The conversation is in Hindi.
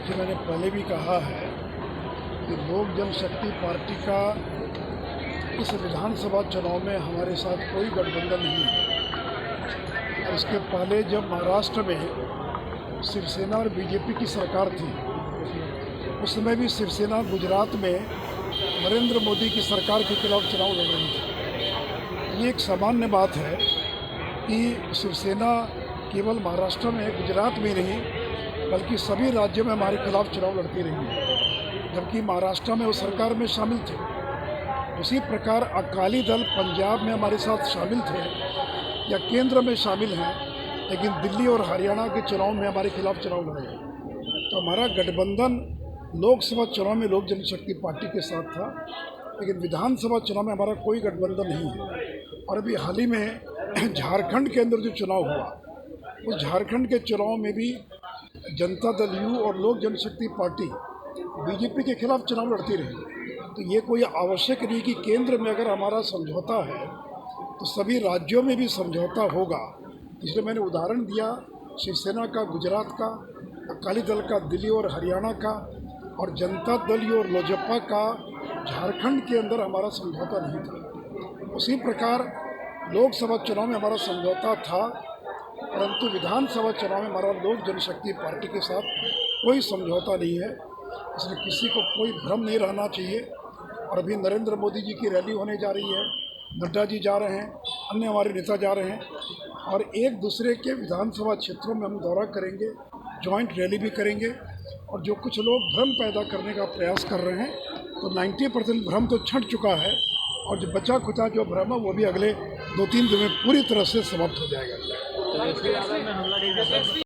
देखिए, मैंने पहले भी कहा है कि लोक जनशक्ति पार्टी का इस विधानसभा चुनाव में हमारे साथ कोई गठबंधन नहीं है। और इसके पहले जब महाराष्ट्र में शिवसेना और बीजेपी की सरकार थी, उस समय भी शिवसेना गुजरात में नरेंद्र मोदी की सरकार के खिलाफ चुनाव लड़ रही थी। ये एक सामान्य बात है कि शिवसेना केवल महाराष्ट्र में, गुजरात में नहीं बल्कि सभी राज्यों में हमारे खिलाफ चुनाव लड़ती रही है, जबकि महाराष्ट्र में वो सरकार में शामिल थे। उसी प्रकार अकाली दल पंजाब में हमारे साथ शामिल थे या केंद्र में शामिल हैं, लेकिन दिल्ली और हरियाणा के चुनाव में हमारे खिलाफ चुनाव लड़े। तो हमारा गठबंधन लोकसभा चुनाव में लोक जनशक्ति पार्टी के साथ था, लेकिन विधानसभा चुनाव में हमारा कोई गठबंधन नहीं है। और अभी हाल ही में झारखंड के अंदर जो चुनाव हुआ, उस झारखंड के चुनाव में भी जनता दल यू और लोक जनशक्ति पार्टी बीजेपी के खिलाफ चुनाव लड़ती रही। तो ये कोई आवश्यक नहीं कि केंद्र में अगर हमारा समझौता है तो सभी राज्यों में भी समझौता होगा। इसलिए मैंने उदाहरण दिया शिवसेना का गुजरात का, अकाली दल का दिल्ली और हरियाणा का, और जनता दल यू और लोजपा का झारखंड के अंदर हमारा समझौता नहीं था। उसी प्रकार लोकसभा चुनाव में हमारा समझौता था, परंतु विधानसभा चुनाव में हमारा लोक जनशक्ति पार्टी के साथ कोई समझौता नहीं है। इसलिए किसी को कोई भ्रम नहीं रहना चाहिए। और अभी नरेंद्र मोदी जी की रैली होने जा रही है, नड्डा जी जा रहे हैं, अन्य हमारे नेता जा रहे हैं, और एक दूसरे के विधानसभा क्षेत्रों में हम दौरा करेंगे, जॉइंट रैली भी करेंगे। और जो कुछ लोग भ्रम पैदा करने का प्रयास कर रहे हैं, तो 90% भ्रम तो छंट चुका है, और जो बचा खुचा जो भ्रम है वो भी अगले 2-3 दिन में पूरी तरह से समाप्त हो जाएगा।